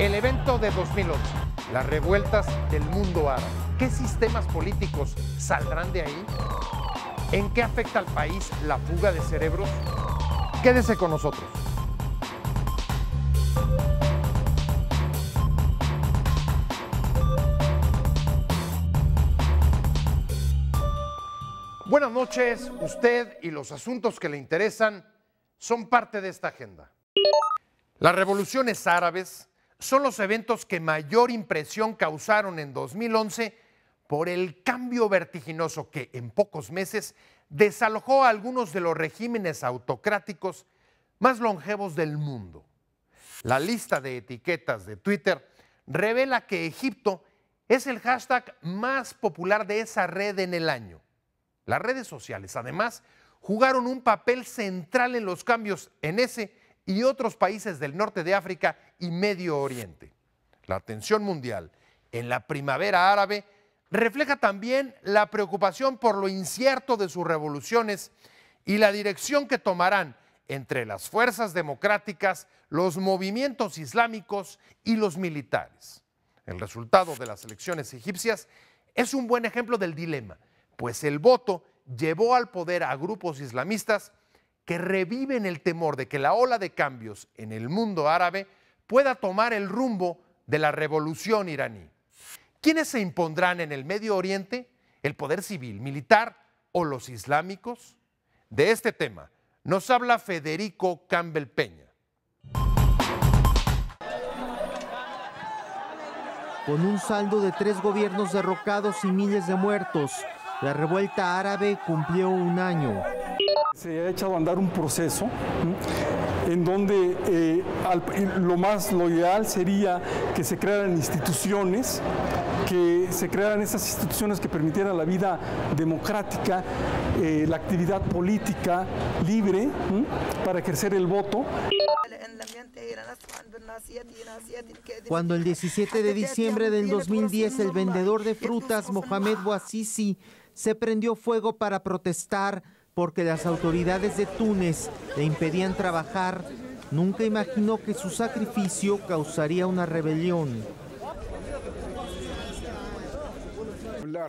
El evento de 2011, las revueltas del mundo árabe. ¿Qué sistemas políticos saldrán de ahí? ¿En qué afecta al país la fuga de cerebros? Quédese con nosotros. Buenas noches, usted y los asuntos que le interesan son parte de esta agenda. Las revoluciones árabes son los eventos que mayor impresión causaron en 2011 por el cambio vertiginoso que en pocos meses desalojó a algunos de los regímenes autocráticos más longevos del mundo. La lista de etiquetas de Twitter revela que Egipto es el hashtag más popular de esa red en el año. Las redes sociales, además, jugaron un papel central en los cambios en ese y otros países del norte de África y Medio Oriente. La atención mundial en la primavera árabe refleja también la preocupación por lo incierto de sus revoluciones y la dirección que tomarán entre las fuerzas democráticas, los movimientos islámicos y los militares. El resultado de las elecciones egipcias es un buen ejemplo del dilema, pues el voto llevó al poder a grupos islamistas que reviven el temor de que la ola de cambios en el mundo árabe pueda tomar el rumbo de la revolución iraní. ¿Quiénes se impondrán en el Medio Oriente? ¿El poder civil, militar o los islámicos? De este tema nos habla Federico Campbell Peña. Con un saldo de 3 gobiernos derrocados y miles de muertos, la revuelta árabe cumplió un año. Se ha echado a andar un proceso en donde lo ideal sería que se crearan instituciones, esas instituciones que permitieran la vida democrática, la actividad política libre para ejercer el voto. Cuando el 17 de diciembre del 2010 el vendedor de frutas Mohamed Bouazizi se prendió fuego para protestar porque las autoridades de Túnez le impedían trabajar, nunca imaginó que su sacrificio causaría una rebelión.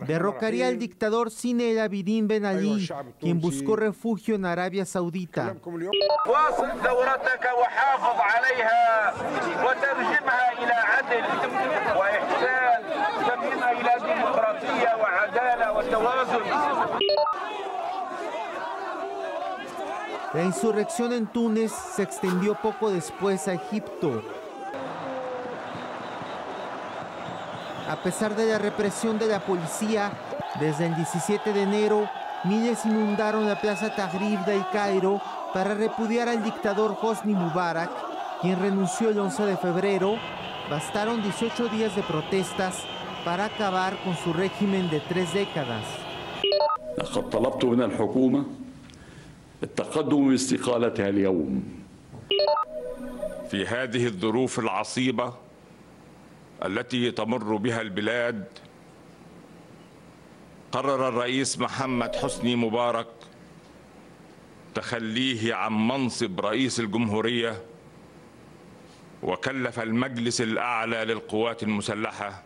Derrocaría al dictador Zine El Abidine Ben Ali, quien buscó refugio en Arabia Saudita. La insurrección en Túnez se extendió poco después a Egipto. A pesar de la represión de la policía, desde el 17 de enero, miles inundaron la Plaza Tahrir del Cairo para repudiar al dictador Hosni Mubarak, quien renunció el 11 de febrero. Bastaron 18 días de protestas para acabar con su régimen de 3 décadas. التقدم باستقالتها اليوم في هذه الظروف العصيبة التي تمر بها البلاد. قرر الرئيس محمد حسني مبارك تخليه عن منصب رئيس الجمهورية وكلف المجلس الأعلى للقوات المسلحة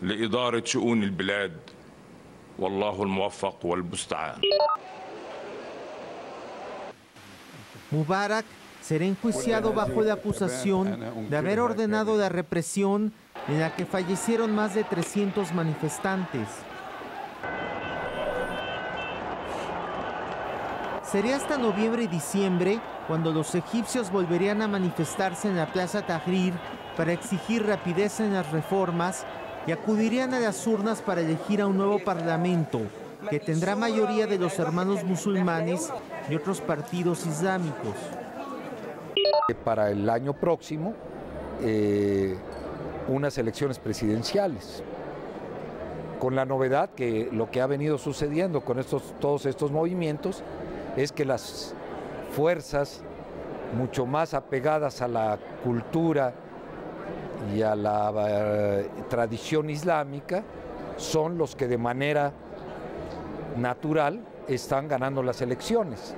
لإدارة شؤون البلاد والله الموفق والمستعان. Mubarak será enjuiciado bajo la acusación de haber ordenado la represión en la que fallecieron más de 300 manifestantes. Sería hasta noviembre y diciembre cuando los egipcios volverían a manifestarse en la Plaza Tahrir para exigir rapidez en las reformas y acudirían a las urnas para elegir a un nuevo parlamento que tendrá mayoría de los hermanos musulmanes y otros partidos islámicos. Para el año próximo, unas elecciones presidenciales, con la novedad que lo que ha venido sucediendo con todos estos movimientos es que las fuerzas mucho más apegadas a la cultura y a la tradición islámica son los que de manera natural están ganando las elecciones.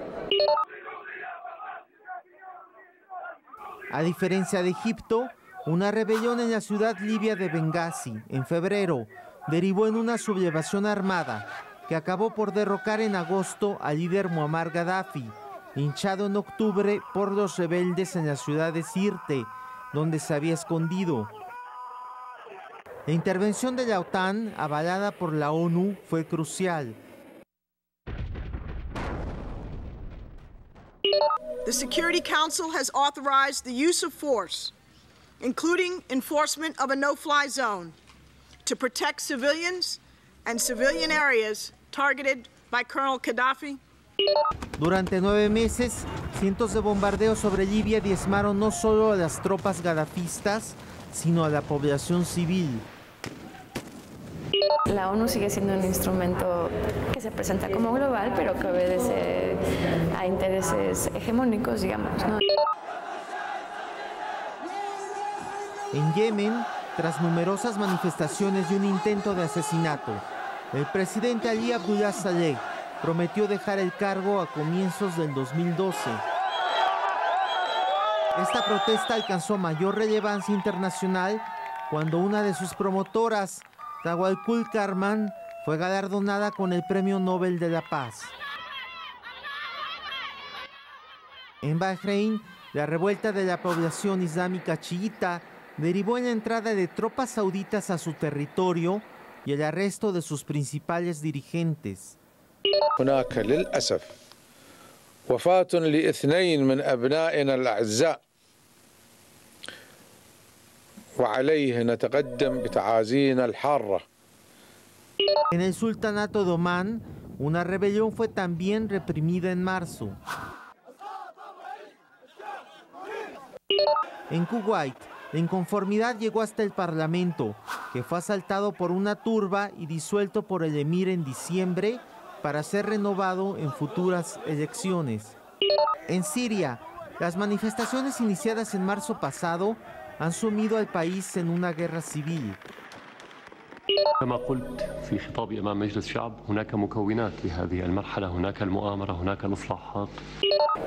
A diferencia de Egipto, Una rebelión en la ciudad libia de Benghazi, en febrero, derivó en una sublevación armada que acabó por derrocar en agosto al líder Muammar Gaddafi, hinchado en octubre por los rebeldes en la ciudad de Sirte, donde se había escondido. La intervención de la OTAN, avalada por la ONU, fue crucial. The Security Council has authorized the use of force, including enforcement of a no-fly zone, to protect civilians and civilian areas targeted by Colonel Gaddafi. Durante 9 meses, cientos de bombardeos sobre Libia diezmaron no solo a las tropas gadafistas, sino a la población civil. La ONU sigue siendo un instrumento que se presenta como global, pero que obedece a intereses hegemónicos, digamos, ¿no? En Yemen, tras numerosas manifestaciones y un intento de asesinato, el presidente Ali Abdullah Saleh prometió dejar el cargo a comienzos del 2012. Esta protesta alcanzó mayor relevancia internacional cuando una de sus promotoras, Tawakkul Karman, fue galardonada con el Premio Nobel de la Paz. En Bahrein, la revuelta de la población islámica chiita derivó en la entrada de tropas sauditas a su territorio y el arresto de sus principales dirigentes. هناك للأسف وفاة لاثنين من أبنائنا الأعزاء وعليه نتقدم بتعازينا الحارة. En el sultanato de Omán, una rebelión fue también reprimida en marzo. En Kuwait, la inconformidad llegó hasta el parlamento, que fue asaltado por una turba y disuelto por el emir en diciembre para ser renovado en futuras elecciones. En Siria, las manifestaciones iniciadas en marzo pasado han sumido al país en una guerra civil. كما قلت في خطابي أمام مجلس الشعب هناك مكونات لهذه المرحلة هناك المؤامرة هناك الإصلاحات.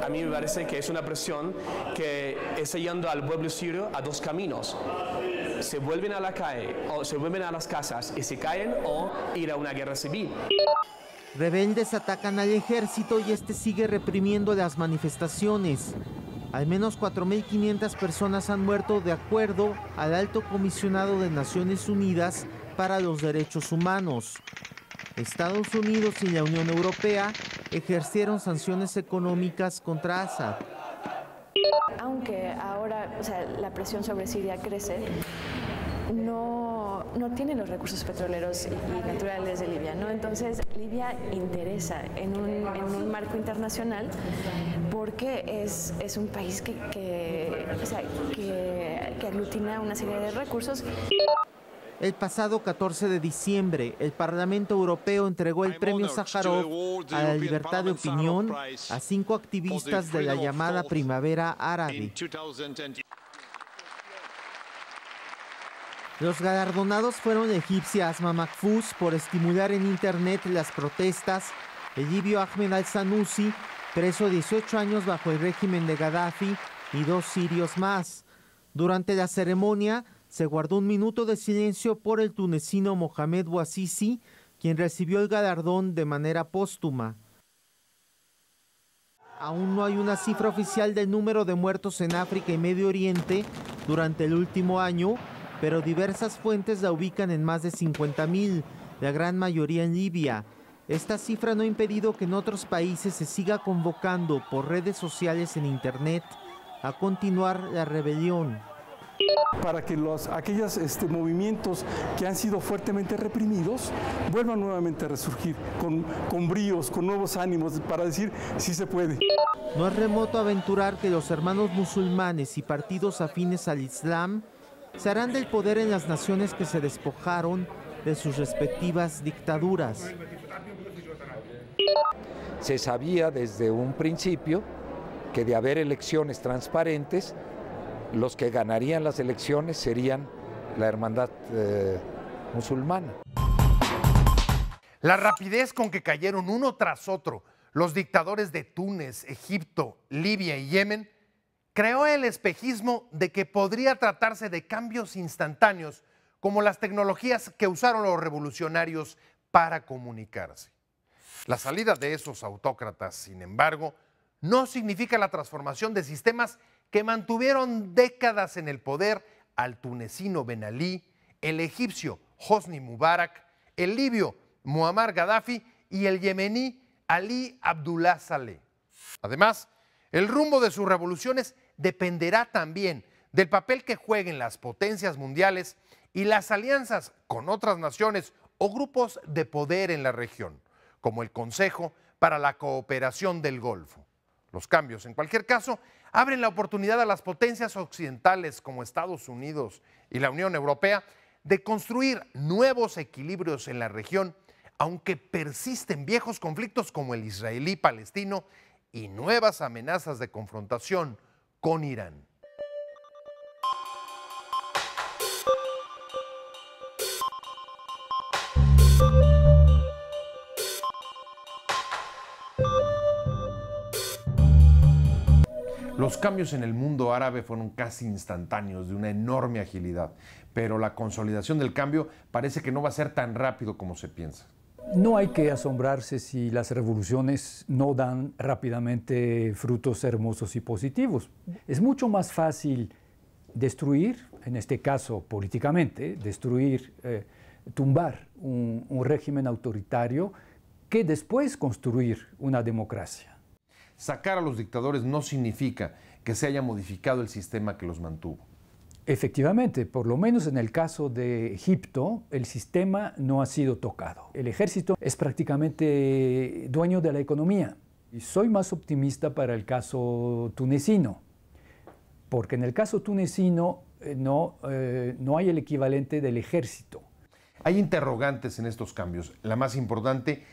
A mí me parece que es una presión que está yendo al pueblo sirio a dos caminos. Se vuelven a la calle o se vuelven a las casas y se caen o ir a una guerra civil. Rebeldes atacan al ejército y este sigue reprimiendo las manifestaciones. Al menos 4.500 personas han muerto de acuerdo al Alto Comisionado de Naciones Unidas para los Derechos Humanos. Estados Unidos y la Unión Europea ejercieron sanciones económicas contra Assad. Aunque ahora, la presión sobre Siria crece, no tiene los recursos petroleros y naturales de Libia, ¿no? Entonces, Libia interesa en un marco internacional porque es un país que aglutina una serie de recursos. El pasado 14 de diciembre, el Parlamento Europeo entregó el Premio Sájarov a la libertad de opinión a 5 activistas de la llamada Primavera Árabe. Los galardonados fueron la egipcia Asma Mahfouz por estimular en internet las protestas, el libio Ahmed al-Sanusi, preso 18 años bajo el régimen de Gaddafi, y 2 sirios más. Durante la ceremonia se guardó un minuto de silencio por el tunecino Mohamed Bouazizi, quien recibió el galardón de manera póstuma. Aún no hay una cifra oficial del número de muertos en África y Medio Oriente durante el último año, pero diversas fuentes la ubican en más de 50.000, la gran mayoría en Libia. Esta cifra no ha impedido que en otros países se siga convocando por redes sociales en internet a continuar la rebelión. Para que aquellos movimientos que han sido fuertemente reprimidos vuelvan nuevamente a resurgir con bríos, con nuevos ánimos, para decir sí se puede. No es remoto aventurar que los hermanos musulmanes y partidos afines al Islam se harán del poder en las naciones que se despojaron de sus respectivas dictaduras. Se sabía desde un principio que de haber elecciones transparentes, los que ganarían las elecciones serían la hermandad musulmana. La rapidez con que cayeron uno tras otro los dictadores de Túnez, Egipto, Libia y Yemen creó el espejismo de que podría tratarse de cambios instantáneos, como las tecnologías que usaron los revolucionarios para comunicarse. La salida de esos autócratas, sin embargo, no significa la transformación de sistemas que mantuvieron décadas en el poder al tunecino Ben Ali, el egipcio Hosni Mubarak, el libio Muammar Gaddafi y el yemení Ali Abdullah Saleh. Además, el rumbo de sus revoluciones dependerá también del papel que jueguen las potencias mundiales y las alianzas con otras naciones o grupos de poder en la región, como el Consejo para la Cooperación del Golfo. Los cambios, en cualquier caso, abren la oportunidad a las potencias occidentales como Estados Unidos y la Unión Europea de construir nuevos equilibrios en la región, aunque persisten viejos conflictos como el israelí-palestino y nuevas amenazas de confrontación con Irán. Los cambios en el mundo árabe fueron casi instantáneos, de una enorme agilidad, pero la consolidación del cambio parece que no va a ser tan rápido como se piensa. No hay que asombrarse si las revoluciones no dan rápidamente frutos hermosos y positivos. Es mucho más fácil destruir, en este caso políticamente, tumbar un régimen autoritario, que después construir una democracia. Sacar a los dictadores no significa que se haya modificado el sistema que los mantuvo. Efectivamente, por lo menos en el caso de Egipto, el sistema no ha sido tocado. El ejército es prácticamente dueño de la economía. Y soy más optimista para el caso tunecino, porque en el caso tunecino no hay el equivalente del ejército. Hay interrogantes en estos cambios. La más importante,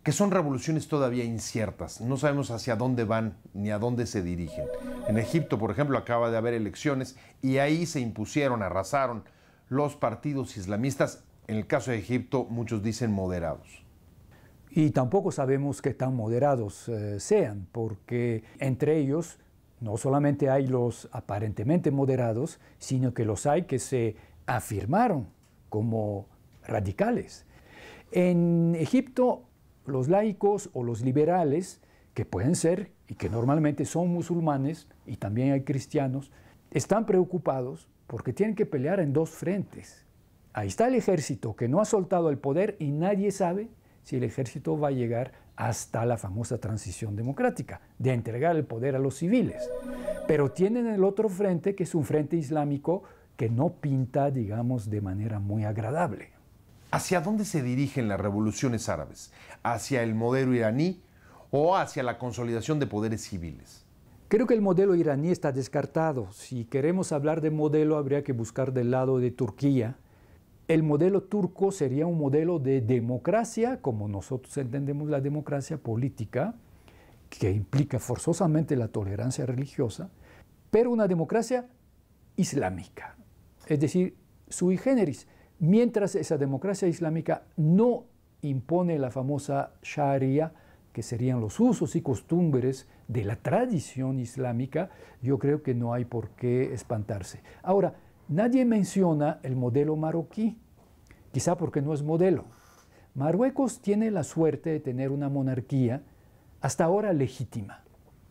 que son revoluciones todavía inciertas. No sabemos hacia dónde van ni a dónde se dirigen. En Egipto, por ejemplo, acaba de haber elecciones y ahí se impusieron, arrasaron los partidos islamistas. En el caso de Egipto, muchos dicen moderados. Y tampoco sabemos qué tan moderados sean, porque entre ellos no solamente hay los aparentemente moderados, sino que los hay que se afirmaron como radicales. En Egipto, los laicos o los liberales, que pueden ser y que normalmente son musulmanes, y también hay cristianos, están preocupados porque tienen que pelear en dos frentes. Ahí está el ejército, que no ha soltado el poder y nadie sabe si el ejército va a llegar hasta la famosa transición democrática, de entregar el poder a los civiles. Pero tienen el otro frente, que es un frente islámico que no pinta, digamos, de manera muy agradable. ¿Hacia dónde se dirigen las revoluciones árabes? ¿Hacia el modelo iraní o hacia la consolidación de poderes civiles? Creo que el modelo iraní está descartado. Si queremos hablar de modelo, habría que buscar del lado de Turquía. El modelo turco sería un modelo de democracia, como nosotros entendemos la democracia política, que implica forzosamente la tolerancia religiosa, pero una democracia islámica, es decir, sui generis. Mientras esa democracia islámica no impone la famosa Sharia, que serían los usos y costumbres de la tradición islámica, yo creo que no hay por qué espantarse. Ahora, nadie menciona el modelo marroquí, quizá porque no es modelo. Marruecos tiene la suerte de tener una monarquía hasta ahora legítima.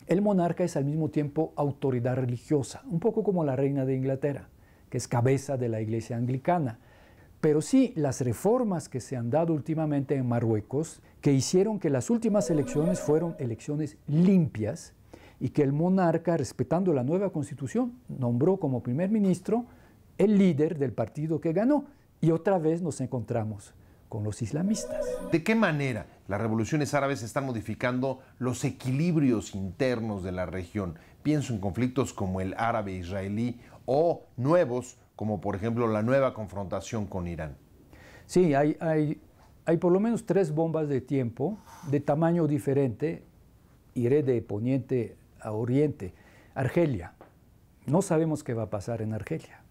El monarca es al mismo tiempo autoridad religiosa, un poco como la reina de Inglaterra, que es cabeza de la iglesia anglicana. Pero sí, las reformas que se han dado últimamente en Marruecos, que hicieron que las últimas elecciones fueron elecciones limpias y que el monarca, respetando la nueva constitución, nombró como primer ministro el líder del partido que ganó. Y otra vez nos encontramos con los islamistas. ¿De qué manera las revoluciones árabes están modificando los equilibrios internos de la región? Pienso en conflictos como el árabe-israelí o nuevos, como por ejemplo la nueva confrontación con Irán. Sí, hay por lo menos 3 bombas de tiempo de tamaño diferente. Iré de poniente a oriente. Argelia. No sabemos qué va a pasar en Argelia.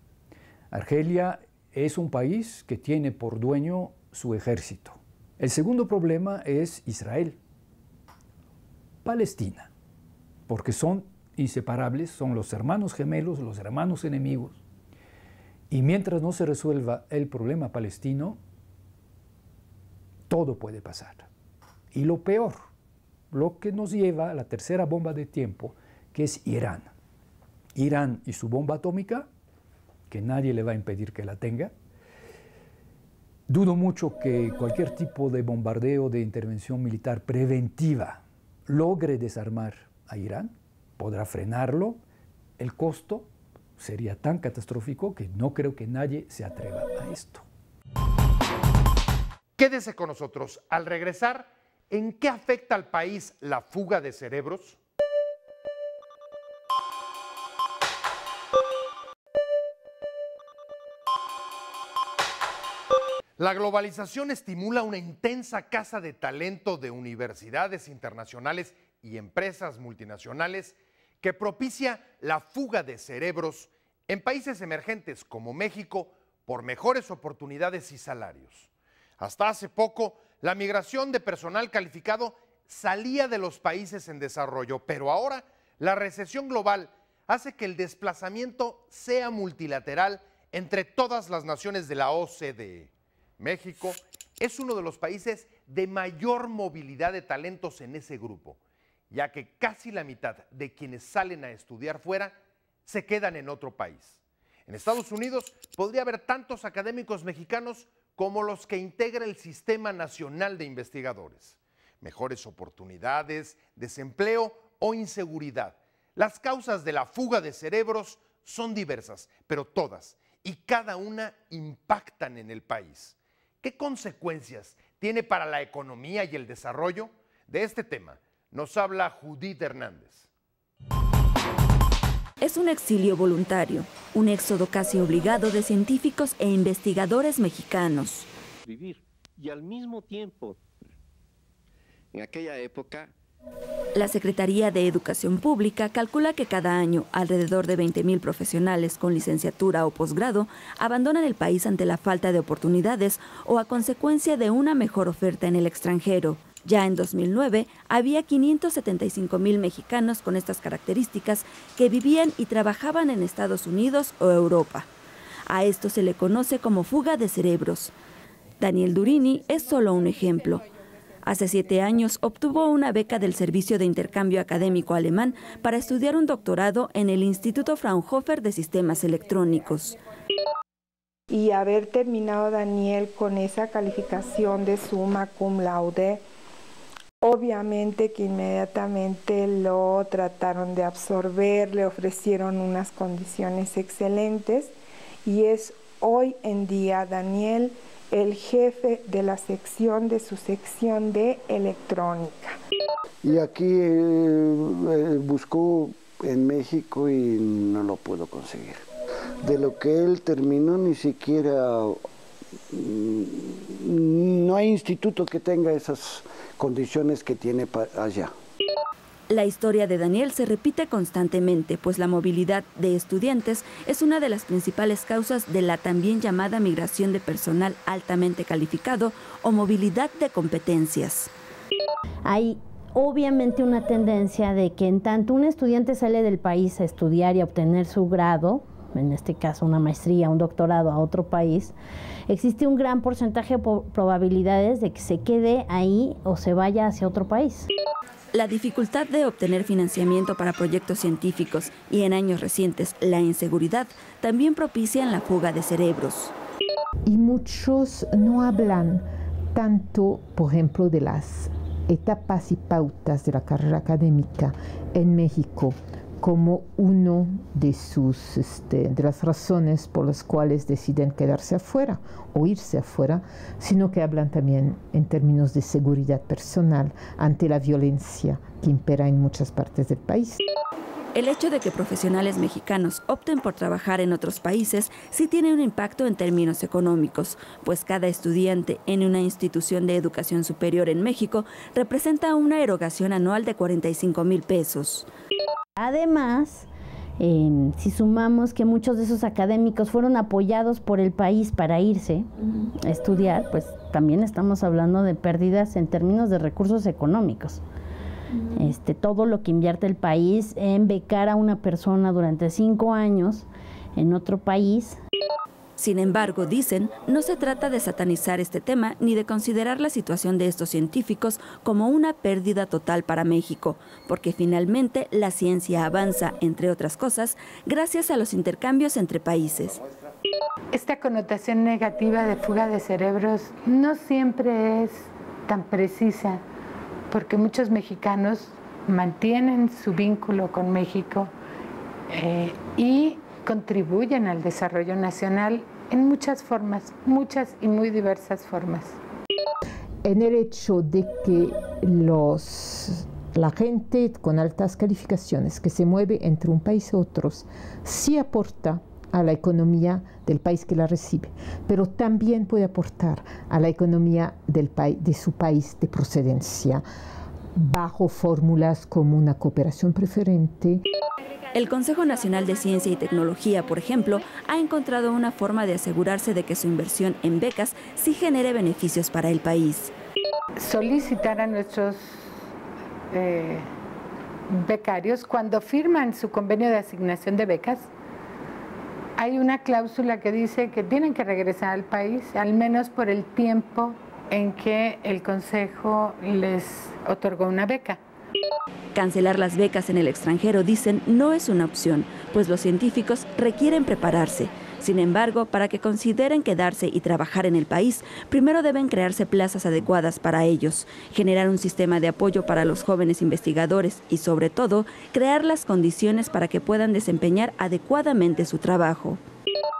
Argelia es un país que tiene por dueño su ejército. El segundo problema es Israel. Palestina, porque son inseparables, son los hermanos gemelos, los hermanos enemigos. Y mientras no se resuelva el problema palestino, todo puede pasar. Y lo peor, lo que nos lleva a la tercera bomba de tiempo, que es Irán. Irán y su bomba atómica, que nadie le va a impedir que la tenga. Dudo mucho que cualquier tipo de bombardeo, de intervención militar preventiva logre desarmar a Irán, podrá frenarlo. El costo sería tan catastrófico que no creo que nadie se atreva a esto. Quédese con nosotros. Al regresar, ¿en qué afecta al país la fuga de cerebros? La globalización estimula una intensa caza de talento de universidades internacionales y empresas multinacionales que propicia la fuga de cerebros en países emergentes como México por mejores oportunidades y salarios. Hasta hace poco, la migración de personal calificado salía de los países en desarrollo, pero ahora la recesión global hace que el desplazamiento sea multilateral entre todas las naciones de la OCDE. México es uno de los países de mayor movilidad de talentos en ese grupo, ya que casi la mitad de quienes salen a estudiar fuera se quedan en otro país. En Estados Unidos podría haber tantos académicos mexicanos como los que integra el Sistema Nacional de Investigadores. Mejores oportunidades, desempleo o inseguridad. Las causas de la fuga de cerebros son diversas, pero todas y cada una impactan en el país. ¿Qué consecuencias tiene para la economía y el desarrollo? De este tema nos habla Judith Hernández. Es un exilio voluntario, un éxodo casi obligado de científicos e investigadores mexicanos. Vivir y al mismo tiempo, en aquella época, la Secretaría de Educación Pública calcula que cada año alrededor de 20,000 profesionales con licenciatura o posgrado abandonan el país ante la falta de oportunidades o a consecuencia de una mejor oferta en el extranjero. Ya en 2009 había 575,000 mexicanos con estas características que vivían y trabajaban en Estados Unidos o Europa. A esto se le conoce como fuga de cerebros. Daniel Durini es solo un ejemplo. Hace 7 años obtuvo una beca del Servicio de Intercambio Académico Alemán para estudiar un doctorado en el Instituto Fraunhofer de Sistemas Electrónicos. Y haber terminado Daniel con esa calificación de summa cum laude, obviamente que inmediatamente lo trataron de absorber, le ofrecieron unas condiciones excelentes y es hoy en día Daniel el jefe de la sección de su sección de electrónica. Y aquí buscó en México y no lo pudo conseguir. De lo que él terminó ni siquiera, no hay instituto que tenga esas condiciones que tiene allá. La historia de Daniel se repite constantemente, pues la movilidad de estudiantes es una de las principales causas de la también llamada migración de personal altamente calificado o movilidad de competencias. Hay obviamente una tendencia de que en tanto un estudiante sale del país a estudiar y a obtener su grado, en este caso una maestría, un doctorado a otro país, existe un gran porcentaje de probabilidades de que se quede ahí o se vaya hacia otro país. La dificultad de obtener financiamiento para proyectos científicos y en años recientes la inseguridad también propician la fuga de cerebros. Y muchos no hablan tanto, por ejemplo, de las etapas y pautas de la carrera académica en México como uno de las razones por las cuales deciden quedarse afuera o irse afuera, sino que hablan también en términos de seguridad personal ante la violencia que impera en muchas partes del país. El hecho de que profesionales mexicanos opten por trabajar en otros países sí tiene un impacto en términos económicos, pues cada estudiante en una institución de educación superior en México representa una erogación anual de 45,000 pesos. Además, si sumamos que muchos de esos académicos fueron apoyados por el país para irse a estudiar, pues también estamos hablando de pérdidas en términos de recursos económicos. todo lo que invierte el país en becar a una persona durante 5 años en otro país. Sin embargo, dicen, no se trata de satanizar este tema ni de considerar la situación de estos científicos como una pérdida total para México, porque finalmente la ciencia avanza, entre otras cosas, gracias a los intercambios entre países. Esta connotación negativa de fuga de cerebros no siempre es tan precisa, porque muchos mexicanos mantienen su vínculo con México y contribuyen al desarrollo nacional en muchas formas, muchas y muy diversas formas. En el hecho de que la gente con altas calificaciones que se mueve entre un país y otros sí aporta a la economía del país que la recibe, pero también puede aportar a la economía de su país de procedencia, bajo fórmulas como una cooperación preferente. El Consejo Nacional de Ciencia y Tecnología, por ejemplo, ha encontrado una forma de asegurarse de que su inversión en becas sí genere beneficios para el país. Solicitar a nuestros becarios, cuando firman su convenio de asignación de becas, hay una cláusula que dice que tienen que regresar al país, al menos por el tiempo en que el Consejo les otorgó una beca. Cancelar las becas en el extranjero, dicen, no es una opción, pues los científicos requieren prepararse. Sin embargo, para que consideren quedarse y trabajar en el país, primero deben crearse plazas adecuadas para ellos, generar un sistema de apoyo para los jóvenes investigadores y, sobre todo, crear las condiciones para que puedan desempeñar adecuadamente su trabajo.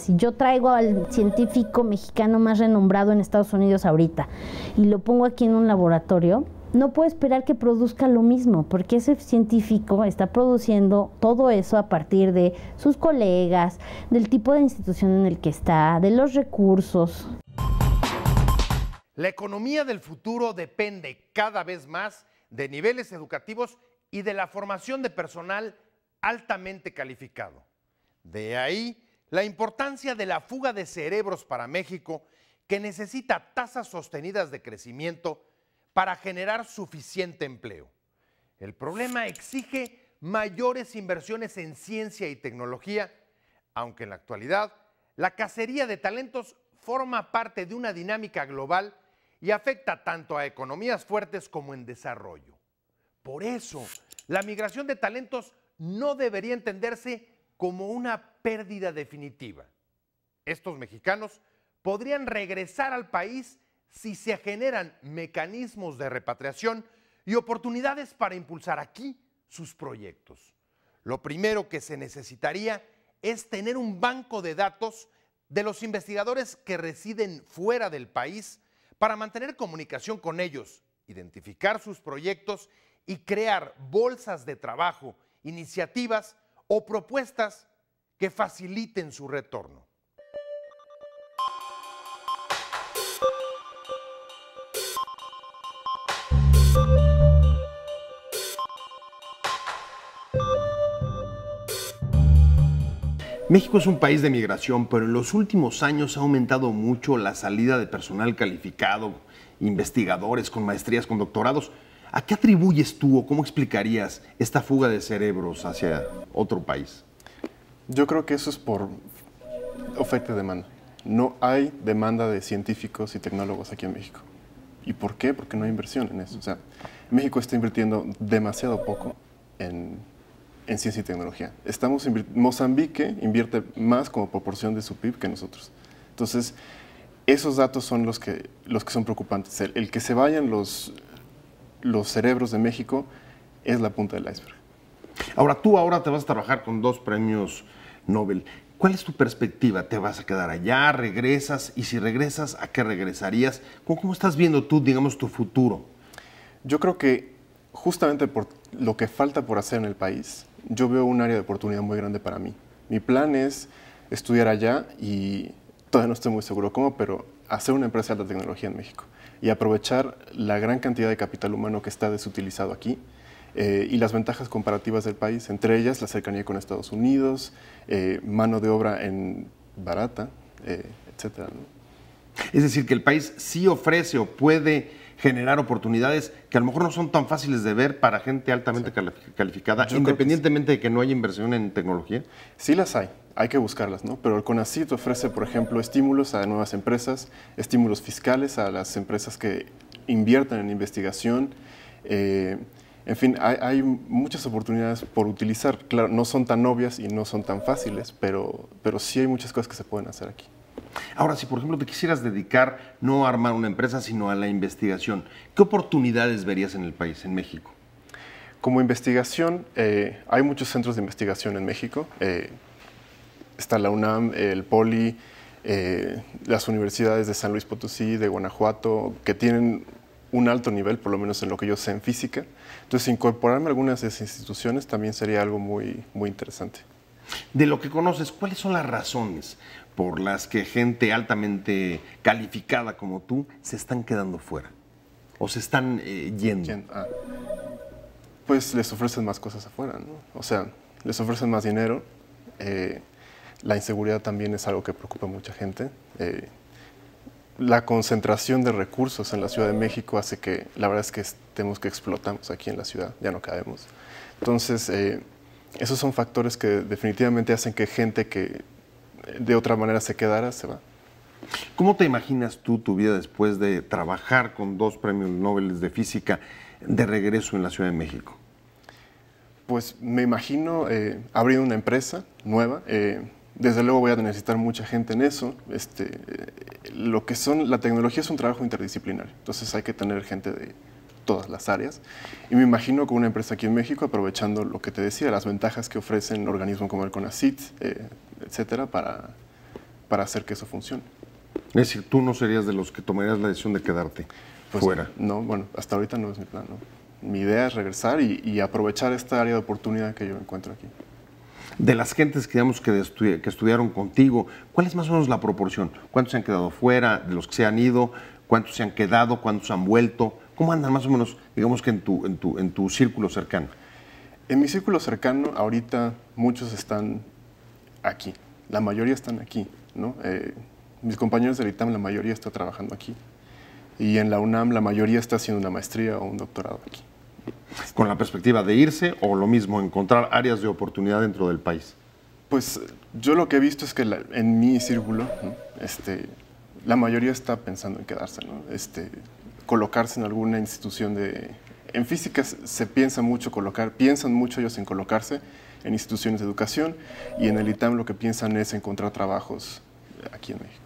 Si yo traigo al científico mexicano más renombrado en Estados Unidos ahorita y lo pongo aquí en un laboratorio, no puedo esperar que produzca lo mismo, porque ese científico está produciendo todo eso a partir de sus colegas, del tipo de institución en el que está, de los recursos. La economía del futuro depende cada vez más de niveles educativos y de la formación de personal altamente calificado. De ahí la importancia de la fuga de cerebros para México, que necesita tasas sostenidas de crecimiento para generar suficiente empleo. El problema exige mayores inversiones en ciencia y tecnología, aunque en la actualidad la cacería de talentos forma parte de una dinámica global y afecta tanto a economías fuertes como en desarrollo. Por eso, la migración de talentos no debería entenderse como una pérdida definitiva. Estos mexicanos podrían regresar al país si se generan mecanismos de repatriación y oportunidades para impulsar aquí sus proyectos. Lo primero que se necesitaría es tener un banco de datos de los investigadores que residen fuera del país para mantener comunicación con ellos, identificar sus proyectos y crear bolsas de trabajo, iniciativas o propuestas que faciliten su retorno. México es un país de migración, pero en los últimos años ha aumentado mucho la salida de personal calificado, investigadores con maestrías, con doctorados. ¿A qué atribuyes tú o cómo explicarías esta fuga de cerebros hacia otro país? Yo creo que eso es por oferta y demanda. No hay demanda de científicos y tecnólogos aquí en México. ¿Y por qué? Porque no hay inversión en eso. O sea, México está invirtiendo demasiado poco en ciencia y tecnología. Mozambique invierte más como proporción de su PIB que nosotros. Entonces, esos datos son los que son preocupantes. El que se vayan los cerebros de México es la punta del iceberg. Ahora, tú te vas a trabajar con 2 premios Nobel. ¿Cuál es tu perspectiva? ¿Te vas a quedar allá? ¿Regresas? Y si regresas, ¿a qué regresarías? ¿Cómo estás viendo tú, digamos, tu futuro? Yo creo que justamente por lo que falta por hacer en el país, yo veo un área de oportunidad muy grande para mí. Mi plan es estudiar allá y todavía no estoy muy seguro cómo, pero hacer una empresa de alta tecnología en México y aprovechar la gran cantidad de capital humano que está desutilizado aquí y las ventajas comparativas del país, entre ellas la cercanía con Estados Unidos, mano de obra barata, etc. ¿no? Es decir, que el país sí ofrece o puede generar oportunidades que a lo mejor no son tan fáciles de ver para gente altamente calificada, independientemente de que no haya inversión en tecnología? Sí las hay que buscarlas, ¿no? Pero el CONACYT ofrece, por ejemplo, estímulos a nuevas empresas, estímulos fiscales a las empresas que inviertan en investigación. En fin, hay muchas oportunidades por utilizar. Claro, no son tan obvias y no son tan fáciles, pero sí hay muchas cosas que se pueden hacer aquí. Ahora, si por ejemplo te quisieras dedicar no a armar una empresa, sino a la investigación, ¿qué oportunidades verías en el país, en México? Como investigación, hay muchos centros de investigación en México. Está la UNAM, el POLI, las universidades de San Luis Potosí, de Guanajuato, que tienen un alto nivel, por lo menos en lo que yo sé en física. Entonces, incorporarme a algunas de esas instituciones también sería algo muy interesante. De lo que conoces, ¿cuáles son las razones por las que gente altamente calificada como tú se están quedando fuera o se están yendo? Pues les ofrecen más cosas afuera, ¿no? O sea, les ofrecen más dinero. La inseguridad también es algo que preocupa a mucha gente. La concentración de recursos en la Ciudad de México hace que, la verdad es que tenemos que explotamos aquí en la ciudad, ya no cabemos. Entonces, esos son factores que definitivamente hacen que gente que de otra manera se quedara, se va. ¿Cómo te imaginas tú tu vida después de trabajar con 2 premios Nobel de física de regreso en la Ciudad de México? Pues me imagino abriendo una empresa nueva. Desde luego voy a necesitar mucha gente en eso. La tecnología es un trabajo interdisciplinario, entonces hay que tener gente de todas las áreas. Y me imagino con una empresa aquí en México aprovechando lo que te decía, las ventajas que ofrecen organismos como el CONACYT, etcétera, para hacer que eso funcione. Es decir, tú no serías de los que tomarías la decisión de quedarte fuera. No, bueno, hasta ahorita no es mi plan, ¿no? Mi idea es regresar y aprovechar esta área de oportunidad que yo encuentro aquí. De las gentes que, digamos, que estudiaron contigo, ¿cuál es más o menos la proporción? ¿Cuántos se han quedado fuera? ¿De los que se han ido? ¿Cuántos se han quedado? ¿Cuántos han vuelto? ¿Cómo andan más o menos, digamos que en tu círculo cercano? En mi círculo cercano, ahorita muchos están aquí. La mayoría están aquí, ¿no? Mis compañeros del ITAM, la mayoría está trabajando aquí. Y en la UNAM, la mayoría está haciendo una maestría o un doctorado aquí. ¿Con la perspectiva de irse o lo mismo, encontrar áreas de oportunidad dentro del país? Pues yo lo que he visto es que en mi círculo, ¿no? La mayoría está pensando en quedarse, ¿no? Colocarse en alguna institución En física se piensa mucho piensan mucho ellos en colocarse en instituciones de educación, y en el ITAM lo que piensan es encontrar trabajos aquí en México.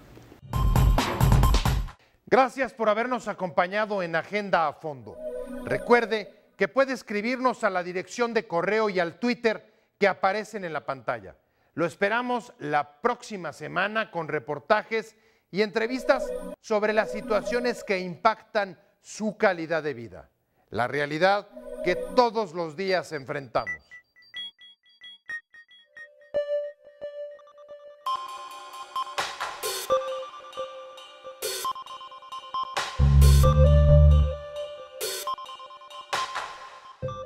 Gracias por habernos acompañado en Agenda a Fondo. Recuerde que puede escribirnos a la dirección de correo y al Twitter que aparecen en la pantalla. Lo esperamos la próxima semana con reportajes y entrevistas sobre las situaciones que impactan su calidad de vida, la realidad que todos los días enfrentamos.